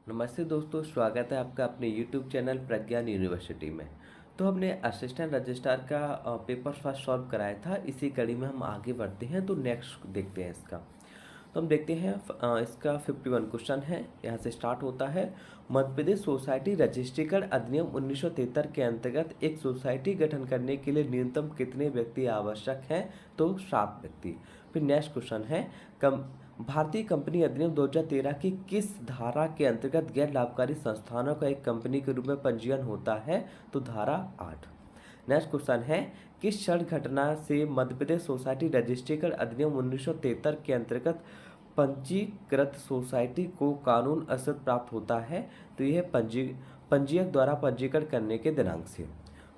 नमस्ते दोस्तों, स्वागत है आपका अपने YouTube चैनल प्रज्ञान यूनिवर्सिटी में। तो हमने असिस्टेंट रजिस्ट्रार का पेपर फर्स्ट सॉल्व कराया था। इसी कड़ी में हम आगे बढ़ते हैं, तो नेक्स्ट देखते हैं इसका। तो हम देखते हैं इसका 51 क्वेश्चन है। यहाँ से स्टार्ट होता है। मध्य प्रदेश सोसाइटी रजिस्ट्रेशन अधिनियम 1973 के अंतर्गत एक सोसाइटी गठन करने के लिए न्यूनतम कितने व्यक्ति आवश्यक हैं? तो 7 व्यक्ति। फिर नेक्स्ट क्वेश्चन है, कम भारतीय कंपनी अधिनियम 2013 की किस धारा के अंतर्गत गैर लाभकारी संस्थानों का एक कंपनी के रूप में पंजीयन होता है? तो धारा 8। नेक्स्ट क्वेश्चन है, किस क्षण घटना से मध्य प्रदेश सोसाइटी रजिस्ट्रेशन अधिनियम 1973 के अंतर्गत पंजीकृत सोसाइटी को कानून असर प्राप्त होता है? तो यह पंजीयक द्वारा पंजीकरण करने के दिनांक से।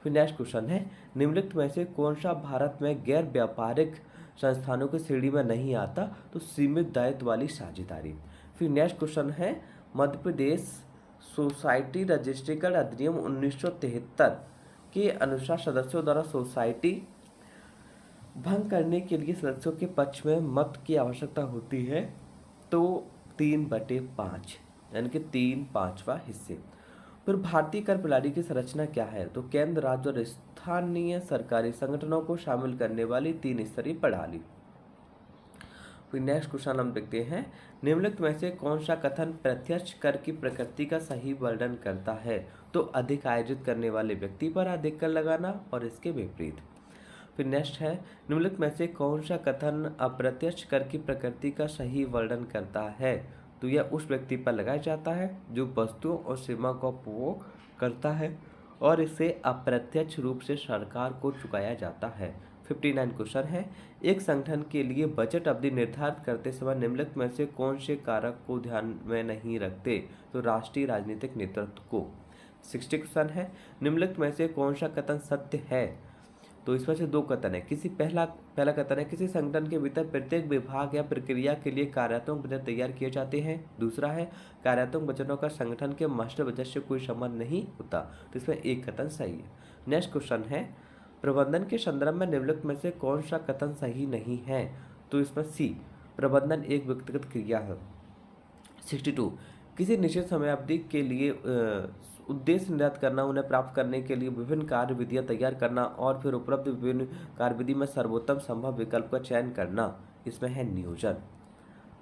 फिर नेक्स्ट क्वेश्चन है, निम्नलिखित में से कौन सा भारत में गैर व्यापारिक संस्थानों की श्रेणी में नहीं आता? तो सीमित दायित्व वाली साझेदारी। फिर नेक्स्ट क्वेश्चन है, मध्य प्रदेश सोसाइटी रजिस्ट्रेशन अधिनियम 1973 के अनुसार सदस्यों द्वारा सोसाइटी भंग करने के लिए सदस्यों के पक्ष में मत की आवश्यकता होती है? तो 3/5 यानी कि 3/5 हिस्से। फिर भारतीय कर प्रणाली की संरचना क्या है? तो केंद्र, राज्य और स्थानीय सरकारी संगठनों को शामिल करने वाली 3 स्तरीय प्रणाली। फिर नेक्स्ट क्वेश्चन हम देखते हैं, निम्नलिखित में से कौन सा कथन प्रत्यक्ष कर की प्रकृति का सही वर्णन करता है? तो अधिक आयोजित करने वाले व्यक्ति पर अधिक कर लगाना और इसके विपरीत। फिर नेक्स्ट है, निम्नलिखित में से कौन सा कथन अप्रत्यक्ष कर की प्रकृति का सही वर्णन करता है? तो यह उस व्यक्ति पर लगाया जाता है जो वस्तुओं और सेवाओं का उपभोग करता है और इसे अप्रत्यक्ष रूप से सरकार को चुकाया जाता है। 59 क्वेश्चन है, एक संगठन के लिए बजट अवधि निर्धारित करते समय निम्नलिखित में से कौन से कारक को ध्यान में नहीं रखते? तो राष्ट्रीय राजनीतिक नेतृत्व को। 60 क्वेश्चन है, निम्नलिखित में से कौन सा कथन सत्य है? तो इसमें से 2 कथन है। पहला कथन है, किसी संगठन के भीतर प्रत्येक विभाग या प्रक्रिया के लिए कार्यात्मक बजट तैयार किए जाते हैं। दूसरा है, कार्यात्मक बजटों का संगठन के मास्टर बजट से कोई संबंध नहीं होता। तो इसमें एक कथन सही है। नेक्स्ट क्वेश्चन है, प्रबंधन के संदर्भ में निम्नलिखित में से कौन सा कथन सही नहीं है? तो इसमें सी, प्रबंधन एक व्यक्तिगत क्रिया है। 62, किसी निश्चित समयावधि के लिए उद्देश्य निर्धारित करना, उन्हें प्राप्त करने के लिए विभिन्न कार्य विधियाँ तैयार करना और फिर उपलब्ध विभिन्न कार्य विधि में सर्वोत्तम संभव विकल्प का चयन करना, इसमें है नियोजन।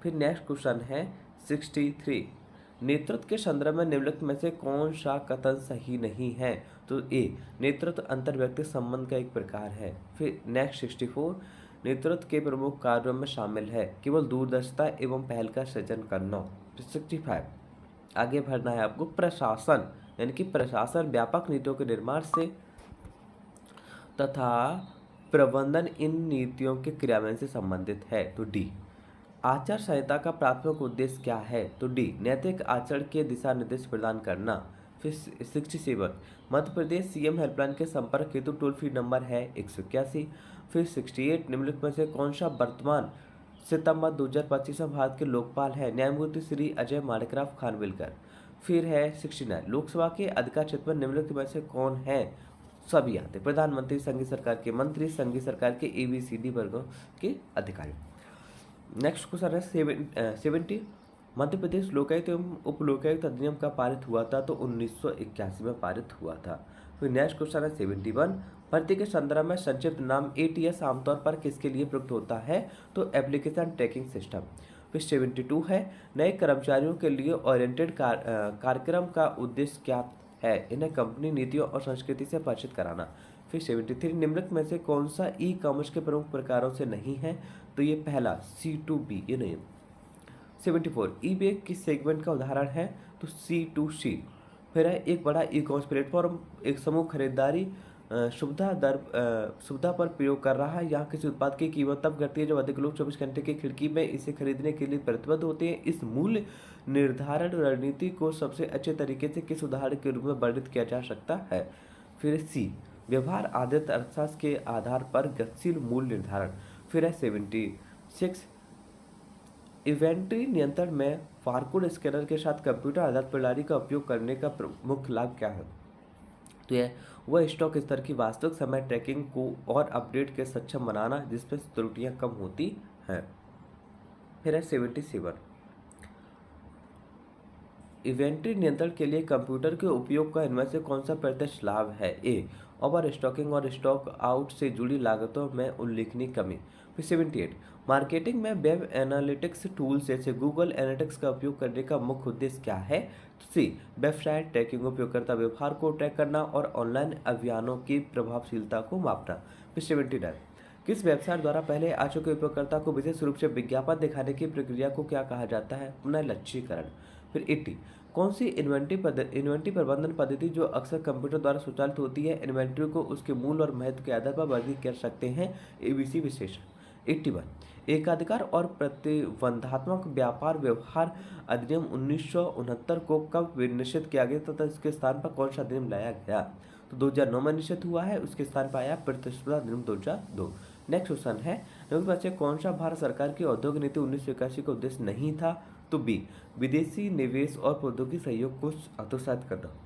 फिर नेक्स्ट क्वेश्चन है 63, नेतृत्व के संदर्भ में निम्नलिखित में से कौन सा कथन सही नहीं है? तो ए, नेतृत्व अंतर व्यक्ति संबंध का एक प्रकार है। फिर नेक्स्ट 64, नेतृत्व के प्रमुख कार्यों में शामिल है केवल दूरदर्शिता एवं पहल का सृजन करना। 65, आगे बढ़ना है आपको, प्रशासन यानी कि प्रशासन व्यापक नीतियों के निर्माण से तथा प्रबंधन इन नीतियों के क्रियान्वयन से संबंधित है। तो डी, आचार संहिता का प्राथमिक उद्देश्य क्या है? तो डी, नैतिक आचरण के दिशा निर्देश प्रदान करना। फिर 67, मध्य प्रदेश सीएम हेल्पलाइन के संपर्क हेतु टोल फ्री नंबर है 181। फिर 68, निम्नलिखित में से कौन सा वर्तमान सितंबर 2025 में भारत के लोकपाल है? न्यायमूर्ति श्री अजय माणिकराव खानविलकर। फिर है 69, लोकसभा के अधिकार क्षेत्र में निम्नलिखित में से कौन है? सभी आते, प्रधानमंत्री, संघीय सरकार के मंत्री, संघीय सरकार के ABCD वर्गों के अधिकारी। नेक्स्ट क्वेश्चन है 70, मध्य प्रदेश लोकायुक्त एवं उप लोकायुक्त अधिनियम का पारित हुआ था? तो 1981 में पारित हुआ था। फिर नेक्स्ट क्वेश्चन है 71, भर्ती के संदर्भ में संक्षिप्त नाम ATS आमतौर पर किसके लिए प्रयुक्त होता है? तो एप्लीकेशन ट्रैकिंग सिस्टम। फिर 72 है, नए कर्मचारियों के लिए ओरिएंटेड कार्यक्रम का उद्देश्य क्या है? इन्हें कंपनी नीतियों और संस्कृति से परिचित कराना। फिर 73, निम्नलिखित में से कौन सा ई-कॉमर्स के प्रमुख प्रकारों से नहीं है? तो ये पहला C2B, ये नहीं। 74, eBay किस सेगमेंट का उदाहरण है? तो C2C। फिर है, एक बड़ा ई-कॉमर्स प्लेटफॉर्म एक समूह खरीदारी सुविधा पर प्रयोग कर रहा है। यहाँ किसी उत्पाद की कीमत तब घटती है जब अधिक लोग 24 घंटे की खिड़की में इसे खरीदने के लिए प्रतिबद्ध होते हैं। इस मूल्य निर्धारण रणनीति को सबसे अच्छे तरीके से किस उदाहरण के रूप में वर्णित किया जा सकता है? फिर सी, व्यवहार आधारित अर्थशास्त्र के आधार पर गतिशील मूल्य निर्धारण। फिर है 76, इन्वेंट्री नियंत्रण में बारकोड स्कैनर के साथ कंप्यूटर आधारित प्रणाली का उपयोग करने का प्रमुख लाभ क्या है? तो यह वह स्टॉक स्तर की वास्तविक समय ट्रैकिंग को और अपडेट के सक्षम बनाना जिसमें त्रुटियां कम होती हैं। फिर है 77, इन्वेंट्री नियंत्रण के लिए कंप्यूटर के उपयोग का इनमें से कौन सा प्रत्यक्ष लाभ है? ए, ओवर स्टॉकिंग और स्टॉक आउट से जुड़ी लागतों में उल्लेखनीय कमी। फिर 78, मार्केटिंग में वेब एनालिटिक्स टूल्स जैसे गूगल एनालिटिक्स का उपयोग करने का मुख्य उद्देश्य क्या है? सी, वेबसाइट ट्रैकिंग, उपयोगकर्ता व्यवहार को ट्रैक करना और ऑनलाइन अभियानों की प्रभावशीलता को मापना। फिर 79, किस वेबसाइट द्वारा पहले आ चुके उपयोगकर्ता को विशेष रूप से विज्ञापन दिखाने की प्रक्रिया को क्या कहा जाता है? पुनः लक्ष्यीकरण। फिर 80, कौन सी इन्वेंट्री प्रबंधन पद्धति जो अक्सर कंप्यूटर द्वारा स्वचालित होती है इन्वेंट्री को उसके मूल और महत्व के आधार पर वर्गीकृत कर सकते हैं? एबीसी विश्लेषण। 81, एकाधिकार और प्रतिबंधात्मक व्यापार व्यवहार अधिनियम 1969 को कब निश्चित किया गया तथा इसके स्थान पर कौन सा अधिनियम लाया गया? तो 2009 में निश्चित हुआ है, उसके स्थान पर आया प्रतिस्पर्धा अधिनियम 2002। नेक्स्ट क्वेश्चन है, निम्न में से कौन सा भारत सरकार की औद्योगिक नीति 1981 का उद्देश्य नहीं था? तो बी, विदेशी निवेश और प्रौद्योगिकी सहयोग को हतोत्साहित करना।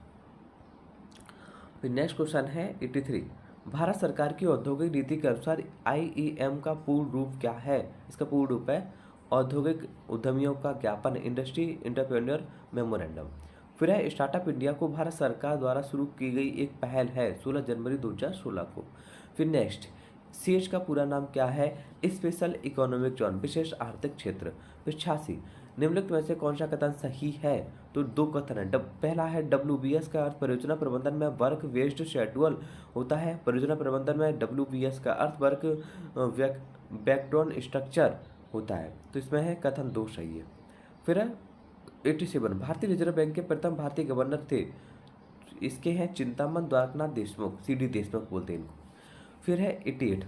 फिर नेक्स्ट क्वेश्चन है 83, भारत सरकार की औद्योगिक नीति के अनुसार आईईएम का पूर्ण रूप क्या है? इसका पूर्ण रूप है औद्योगिक उद्यमियों का ज्ञापन, इंडस्ट्री इंटरप्रेन्योर मेमोरेंडम। फिर है स्टार्टअप इंडिया को भारत सरकार द्वारा शुरू की गई एक पहल है 16 जनवरी 2016 को। फिर नेक्स्ट, सीएच का पूरा नाम क्या है? स्पेशल इकोनॉमिक जोन, विशेष आर्थिक क्षेत्र। फिर 86, निम्नलिखित में से कौन सा कथन सही है? तो दो कथन है। पहला है डब्ल्यूबीएस का अर्थ परियोजना प्रबंधन में वर्क बेस्ड शेड्यूल होता है। परियोजना प्रबंधन में डब्ल्यूबीएस का अर्थ वर्क बैकग्राउंड स्ट्रक्चर होता है। तो इसमें है कथन दो सही है। फिर है 87, भारतीय रिजर्व बैंक के प्रथम भारतीय गवर्नर थे, इसके हैं चिंतामन द्वारकनाथ देशमुख, सीडी देशमुख बोलते हैं इनको। फिर है 88,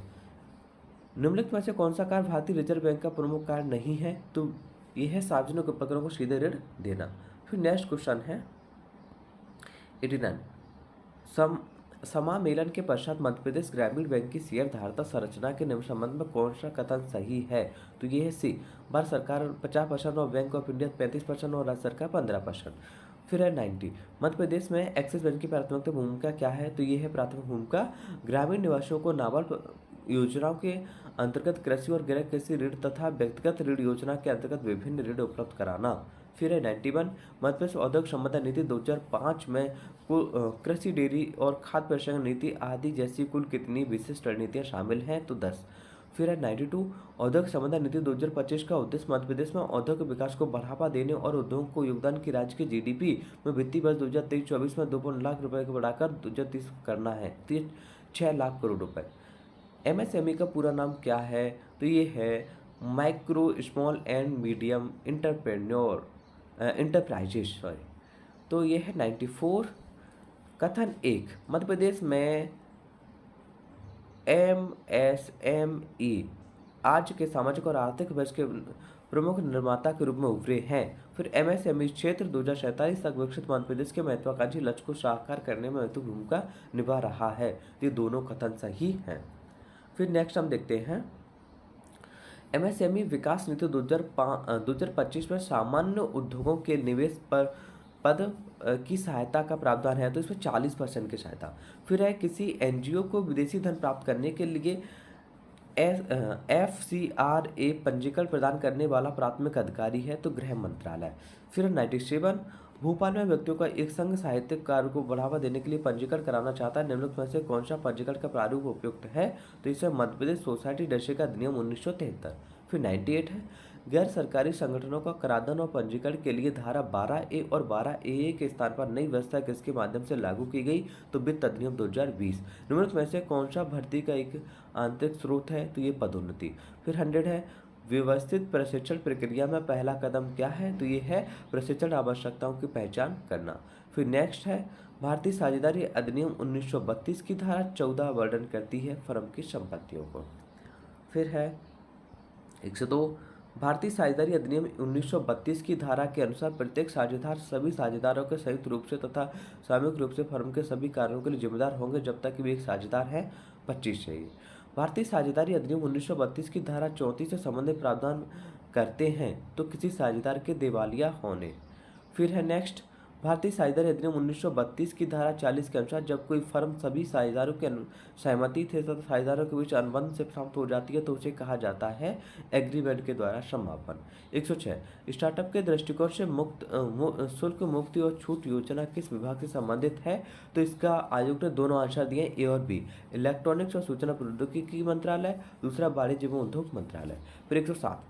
निम्नलिखित में से कौन सा कार्य भारतीय रिजर्व बैंक का प्रमुख कार्य नहीं है? तो यह है सार्वजनिक उपक्रमों को सीधे ऋण देना। फिर नेक्स्ट क्वेश्चन है 89, समामेलन के पश्चात मध्य प्रदेश ग्रामीण बैंक की शेयर धारता संरचना के निम्न संबंध में कौन सा कथन सही है? तो ये है सी, भारत सरकार 50% और बैंक ऑफ इंडिया 35% और राज्य सरकार 15%। फिर है 90, मध्य प्रदेश में एक्सिस बैंक की प्राथमिक भूमिका क्या है? तो ये है प्राथमिक भूमिका ग्रामीण निवासियों को नाबार्ड योजनाओं के अंतर्गत कृषि और गैर कृषि ऋण तथा व्यक्तिगत ऋण योजना के अंतर्गत विभिन्न ऋण उपलब्ध कराना। फिर है 91, मध्य प्रदेश औद्योगिक संबंध नीति 2005 में कृषि, डेयरी और खाद्य प्रसंस्करण नीति आदि जैसी कुल कितनी विशिष्ट रणनीतियाँ शामिल हैं? तो 10। फिर है 92, औद्योगिक संबंध नीति 2025 का उद्देश्य मध्य प्रदेश में औद्योगिक विकास को बढ़ावा देने और उद्योग को योगदान की राज्य की जीडीपी में वित्तीय वर्ष 2023-24 में 2 लाख रुपए को बढ़ाकर 2030 करना है, तो 6 लाख करोड़ रुपए। एमएसएमई का पूरा नाम क्या है? तो ये है micro small and medium enterprises, sorry. तो ये है 94। कथन 1, मध्य प्रदेश में एमएसएमई आज के सामाजिक और आर्थिक विकास के प्रमुख निर्माता के रूप में उभरे हैं। फिर एमएसएमई क्षेत्र 2047 तक विकसित मध्य प्रदेश के महत्वाकांक्षी लक्ष्य को साकार करने में महत्वपूर्ण भूमिका निभा रहा है। ये दोनों कथन सही हैं। फिर नेक्स्ट हम देखते हैं एमएसएमई विकास नीति 2025 में सामान्य उद्योगों के निवेश पर पद की सहायता का प्रावधान है, तो इसमें 40% की सहायता। फिर है किसी एनजीओ को विदेशी धन प्राप्त करने के लिए FCRA पंजीकरण प्रदान करने वाला प्राथमिक अधिकारी है, तो गृह मंत्रालय। फिर 97, भोपाल में व्यक्तियों का एक संघ साहित्यिक कार्य को बढ़ावा देने के लिए पंजीकरण कराना चाहता है, निम्नलिखित में से कौन सा पंजीकरण का प्रारूप उपयुक्त है? तो इसमें मध्य प्रदेश सोसाइटी दर्शे का अधिनियम 1973। फिर 98 है, गैर सरकारी संगठनों का कराधान और पंजीकरण के लिए धारा 12A और 12AA के स्थान पर नई व्यवस्था किसके माध्यम से लागू की गई? तो वित्त अधिनियम 2020। निम्नलिखित में से कौन सा भर्ती का एक आंतरिक स्रोत है? तो ये पदोन्नति। फिर 100 है, व्यवस्थित प्रशिक्षण प्रक्रिया में पहला कदम क्या है? तो ये है प्रशिक्षण आवश्यकताओं की पहचान करना। फिर नेक्स्ट है, भारतीय साझेदारी अधिनियम 1932 की धारा 14 वर्णन करती है फर्म की संपत्तियों को। फिर है 102, भारतीय साझेदारी अधिनियम 1932 की धारा के अनुसार प्रत्येक साझेदार सभी साझेदारों के संयुक्त रूप से तथा सामूहिक रूप से फर्म के सभी कार्यों के लिए जिम्मेदार होंगे जब तक कि वे एक साझेदार है। 25 चाहिए। भारतीय साझेदारी अधिनियम 1932 की धारा 34 से संबंधित प्रावधान करते हैं तो किसी साझेदार के दिवालिया होने। फिर है नेक्स्ट, भारतीय साझेदारी अधिनियम 1932 की धारा 40 के अनुसार जब कोई फर्म सभी साझेदारों के सहमति थे तथा साझेदारों के बीच अनुबंध से समाप्त हो जाती है तो उसे कहा जाता है एग्रीमेंट के द्वारा समापन। 106 स्टार्टअप के दृष्टिकोण से शुल्क मुक्ति और छूट योजना किस विभाग से संबंधित है? तो इसका आयोग ने दोनों आंसर दिए, ए और बी। इलेक्ट्रॉनिक्स और सूचना प्रौद्योगिकी मंत्रालय, दूसरा वाणिज्य एवं उद्योग मंत्रालय। फिर 107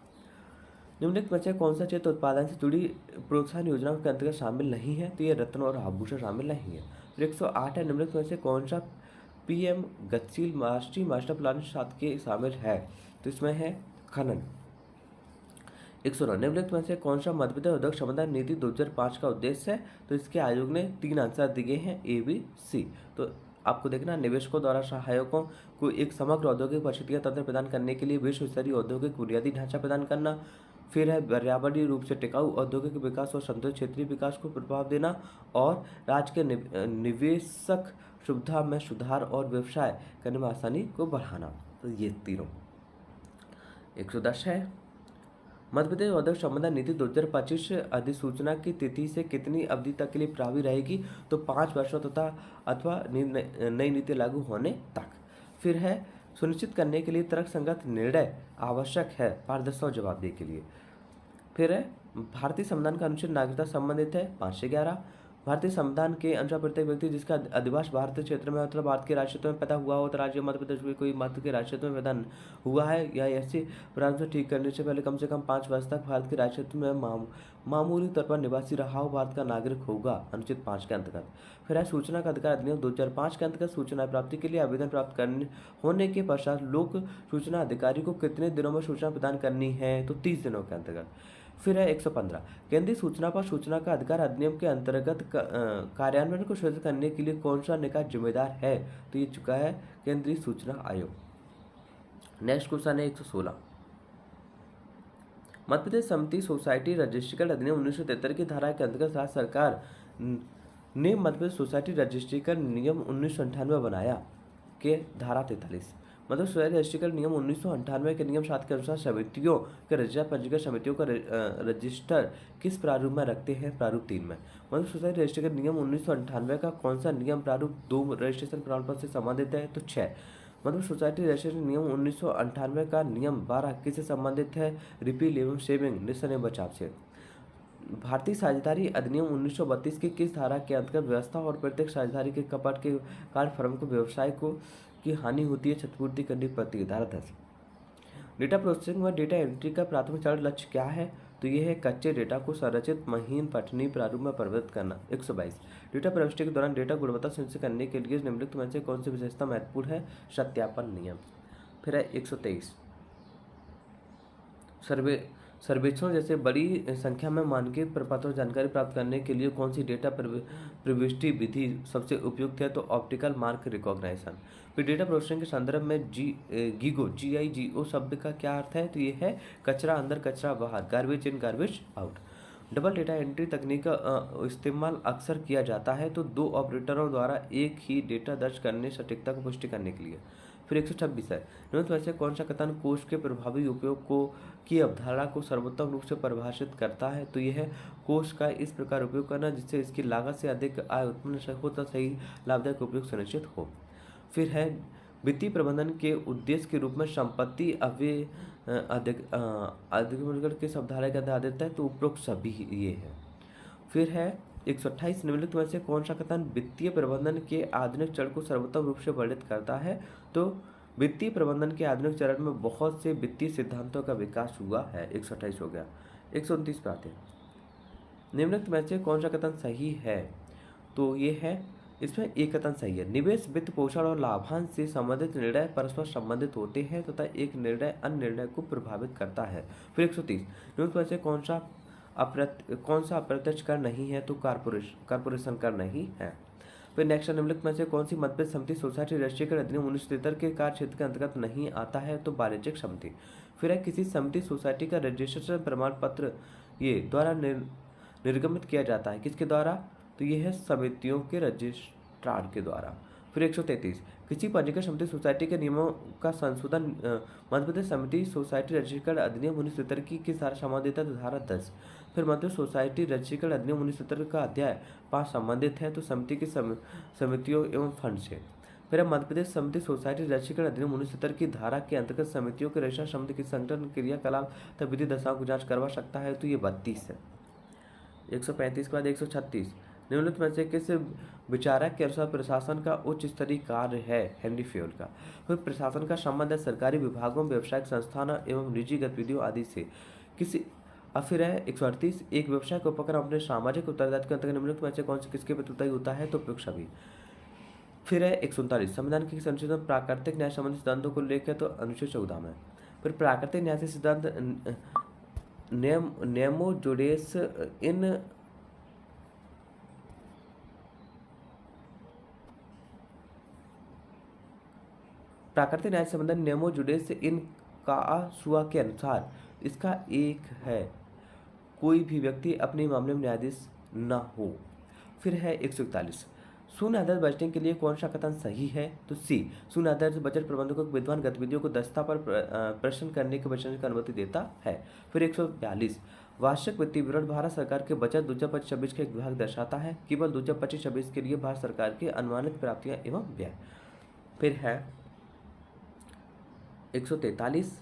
निम्नलिखित में से कौन सा क्षेत्र उत्पादन से जुड़ी प्रोत्साहन योजनाओं के अंतर्गत शामिल नहीं है? तो ये रत्न और आभूषण शामिल नहीं है। फिर 108 है, निम्नलिखित में से कौन सा पीएम गतिशील राष्ट्रीय मास्टर प्लान 7 के शामिल है? तो इसमें है खनन। 109 निम्नलिखित में से कौन सा मध्य प्रदेश उद्योग संवर्धन नीति 2005 का उद्देश्य है? तो इसके आयोग ने 3 आंसर दिए हैं, ए बी सी। तो आपको देखना, निवेशकों द्वारा सहायकों को एक समग्र औद्योगिक परिस्थितियां तंत्र प्रदान करने के लिए विश्व स्तरीय औद्योगिक बुनियादी ढांचा प्रदान करना। फिर है पर्यावरणीय रूप से टिकाऊ औद्योगिक विकास और संतुलित क्षेत्रीय विकास को प्रभाव देना। और राज्य के निवेशक सुविधा में सुधार और व्यवसाय करने में आसानी को बढ़ाना। तो ये तीनों। 110 है, मध्य प्रदेश औद्योगिक संवर्धन नीति 2025 अधिसूचना की तिथि से कितनी अवधि तक के लिए प्रभावी रहेगी? तो 5 वर्षों तथा अथवा नई नीति लागू होने तक। फिर है, सुनिश्चित करने के लिए तर्कसंगत निर्णय आवश्यक है पारदर्शिता और जवाबदेही के लिए। फिर है, भारतीय संविधान का अनुच्छेद नागरिकता संबंधित है 5 से 11। भारतीय संविधान के अनुसार प्रत्येक व्यक्ति जिसका अधिवास भारतीय क्षेत्र में मतलब भारत के राज्य क्षेत्र में पैदा हुआ हो तो राज्य मध्य प्रदेश में कोई मध्य के राज्य क्षेत्र में पैदा हुआ है या ऐसे प्रारंभ से ठीक करने से पहले कम से कम 5 वर्ष तक भारत के राज्य क्षेत्र में मामूली तौर पर निवासी रहा हो, भारत का नागरिक होगा, अनुच्छेद 5 के अंतर्गत। फिर है, सूचना का अधिकार अधिनियम 2005 के अंतर्गत सूचना प्राप्ति के लिए आवेदन प्राप्त करने होने के पश्चात लोक सूचना अधिकारी को कितने दिनों में सूचना प्रदान करनी है? तो 30 दिनों के अंतर्गत। फिर है 115 केंद्रीय सूचना पर सूचना का अधिकार अधिनियम के अंतर्गत कार्यान्वयन को सुनिश्चित करने के लिए कौन सा निकाय जिम्मेदार है? तो ये चुका है केंद्रीय सूचना आयोग। नेक्स्ट क्वेश्चन है 116 मध्य प्रदेश समिति सोसाइटी रजिस्ट्रेशन अधिनियम 1973 की धारा के अंतर्गत राज्य सरकार ने मध्य प्रदेश सोसाइटी रजिस्ट्रेशन नियम 1998 बनाया के धारा 43। मतलब सोसाइटी रजिस्ट्रेशन नियम 1998 के नियम 7 के अनुसार समितियों के रजिस्टर पंजीकृत समितियों का रजिस्टर किस प्रारूप में रखते हैं? प्रारूप 3 में। मतलब सोसाइटी रजिस्ट्रेशन नियम 1998 का कौन सा नियम प्रारूप 2 रजिस्ट्रेशन प्रमाण पत्र से संबंधित है? तो 6। मतलब सोसाइटी रजिस्ट्रेशन नियम 1998 का नियम 12 किससे संबंधित है? रिपील एवं सेविंग निश्चय एवं बचाव से। भारतीय साझेदारी अधिनियम 1932 की किस धारा के अंतर्गत व्यवस्था और प्रत्येक साझेदारी के कपट के कारण फर्म को व्यवसाय को की हानि होती है क्षतिपूर्ति करनी पड़ती है? धारा 10। डेटा प्रोसेसिंग व डेटा एंट्री का प्राथमिक चरण लक्ष्य क्या है? तो यह है कच्चे डेटा को संरचित महीन पठनीय प्रारूप में परिवर्तित करना। 122 डेटा प्रविष्टि के दौरान डेटा गुणवत्ता सुनिश्चित करने के लिए निम्नलिखित में से कौन सी विशेषता महत्वपूर्ण है? सत्यापन नियम। फिर है 123 सर्वेक्षण जैसे बड़ी संख्या में मानकीकृत प्रपत्रों जानकारी प्राप्त करने के लिए कौन सी डेटा प्रविष्टि विधि सबसे उपयुक्त है? तो ऑप्टिकल मार्क रिकॉग्निशन। फिर डेटा प्रोसेसिंग के संदर्भ में GIGO शब्द का क्या अर्थ है? तो ये है कचरा अंदर कचरा बाहर, garbage in garbage out. Double data entry तकनीक का इस्तेमाल अक्सर किया जाता है तो 2 ऑपरेटरों द्वारा एक ही डेटा दर्ज करने सटीकता को पुष्टि करने के लिए। फिर 126 है, निम्नलिखित में से कौन सा कथन कोष के प्रभावी उपयोग को की अवधारणा को सर्वोत्तम रूप से परिभाषित करता है? तो यह है कोष का इस प्रकार उपयोग करना जिससे इसकी लागत से अधिक आय उत्पन्न हो तथा सही लाभदायक उपयोग सुनिश्चित हो। फिर है, वित्तीय प्रबंधन के उद्देश्य के रूप में संपत्ति अधिग्रहण किस अवधारणा के आधारित है? तो उपरोक्त सभी ये है। फिर है 128 निम्नलिखित में से कौन सा कथन वित्तीय प्रबंधन के आधुनिक चरण को सर्वोत्तम रूप से वर्णित करता है? तो वित्तीय प्रबंधन के आधुनिक चरण में बहुत से वित्तीय सिद्धांतों का विकास हुआ है। 128 हो गया। 129 पे आते हैं, निम्नलिखित में से कौन सा कथन सही है? तो ये है, इसमें एक कथन सही है, निवेश वित्त पोषण और लाभांश से संबंधित निर्णय परस्पर संबंधित होते हैं तथा एक निर्णय अन्य निर्णय को प्रभावित करता है। फिर 130 निम्नलिखित में से कौन सा अप्रत्यक्ष कर नहीं है? तो कारपोरेशन कर नहीं है। फिर नेक्स्ट निम्नलिखित में से कौन सी मध्य प्रदेश समिति सोसाइटी रजिस्ट्रेशन अधिनियम 1973 के कार्य क्षेत्र के अंतर्गत नहीं आता है? तो वाणिज्यिक समिति। फिर है, किसी समिति सोसाइटी का रजिस्ट्रेशन प्रमाण पत्र ये द्वारा निर्गमित किया जाता है, किसके द्वारा? तो ये है समितियों के रजिस्ट्रार के द्वारा। फिर 133 किसी पंजीकृत समिति सोसाइटी के नियमों का संशोधन मध्य प्रदेश समिति सोसाइटी रजिस्ट्रेशन अधिनियम 1973 की किस धारा संबंधित है? तो धारा 10। फिर मध्य सोसाइटी रजिस्ट्रेशन अधिनियम 1970 का अध्याय 5 संबंधित है तो समिति की समितियों एवं फंड से। फिर मध्य प्रदेश समिति सोसाइटी रजिस्ट्रेशन अधिनियम 1970 की धारा के अंतर्गत समितियों के रजिस्ट्रार समिति की संगठन क्रियाकलाप तथा विधि दशाओं की जांच करवा सकता है, तो ये 32 है। 135 के बाद 136, निम्नलिखित में से किस विचारक के अनुसार प्रशासन का उच्च स्तरीय कार्य है? हेनरी फ्योल का। फिर प्रशासन का संबंध है सरकारी विभागों, व्यावसायिक संस्थानों एवं निजी गतिविधियों आदि से किसी। अब फिर है 138, एक व्यवसाय का उपक्रम अपने सामाजिक उत्तरदायित्व के अंतर्गत निम्नलिखित में से कौन से किसके प्रति उत्तरदायी होता है? तो उपयुक्त सभी। फिर है 139, संविधान के संशोधन प्राकृतिक न्याय संबंधी सिद्धांतों को लेकर, तो अनुच्छेद 14 में। फिर प्राकृतिक न्याय से सिद्धांत नेमो जुडेस इन प्राकृतिक न्याय संबंधी नेमो जुडेस इन कासुआ के अनुसार इसका एक है, कोई भी व्यक्ति अपने मामले में न्यायाधीश न हो। फिर है 141, शून्य आधारित बजटिंग के लिए कौन सा कथन सही है? तो सी, शून्य आधारित बजट प्रबंधकों को विद्वान गतिविधियों को दस्ता पर प्रश्न करने के बचने की अनुमति देता है। फिर 142, वार्षिक वित्तीय विवरण भारत सरकार के बजट 2025-26 का एक विभाग दर्शाता है, केवल 2025-26 के लिए भारत सरकार की अनुमानित प्राप्तियां एवं व्यय। फिर है 143,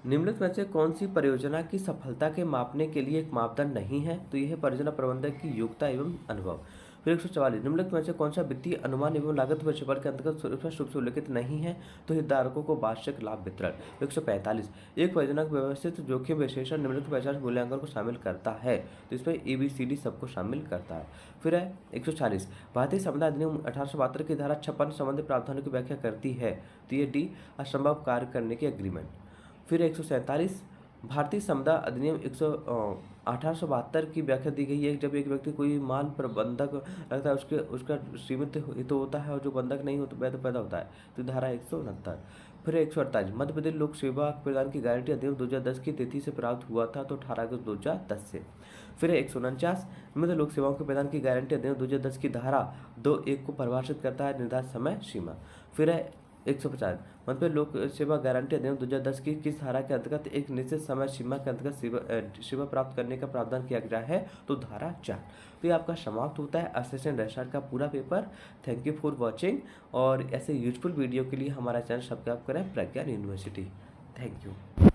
निम्नलिखित में से कौन सी परियोजना की सफलता के मापने के लिए एक मापदंड नहीं है? तो यह है परियोजना प्रबंधक की योग्यता एवं अनुभव। फिर 144, निम्नलिखित में से कौन सा वित्तीय अनुमान एवं लागत प्रक्षेपण के अंतर्गत स्पष्ट रूप से उल्लेखित नहीं है? तो हितधारकों को वार्षिक लाभ वितरण। 145, एक परियोजना का व्यवस्थित जोखिम विश्लेषण निम्नलिखित पहचान मूल्यांकन को शामिल करता है, तो इसमें ABCD सबको शामिल करता है। फिर है 146, भारतीय संविधान अधिनियम 1872 की धारा 56 संबंधित प्रावधानों की व्याख्या करती है, तो ये D, असंभव कार्य करने की एग्रीमेंट। फिर 147, भारतीय संविदा अधिनियम 1872 की व्याख्या दी गई है, जब एक व्यक्ति कोई माल प्रबंधक रखता है उसका सीमित हित होता है और जो बंधक नहीं होता तो पैदा होता है, तो धारा 169। फिर 148, मध्य प्रदेश लोक सेवा प्रदान की गारंटी अधिनियम 2010 की तिथि से प्राप्त हुआ था, तो 18 अगस्त 2010 से। फिर 149, मध्य लोक सेवाओं के प्रदान की गारंटी अधिनियम 2010 की धारा 2(1) को परिभाषित करता है निर्धारित समय सीमा। फिर है 150, मध्य लोक सेवा गारंटी अधिनियम 2010 की किस धारा के अंतर्गत एक निश्चित समय सीमा के अंतर्गत सेवा प्राप्त करने का प्रावधान किया गया है? तो धारा 4। तो ये आपका समाप्त होता है असिस्टेंट रजिस्ट्रार का पूरा paper. Thank you for watching, और ऐसे यूजफुल वीडियो के लिए हमारा चैनल सब्सक्राइब करें प्रज्ञान यूनिवर्सिटी। Thank you.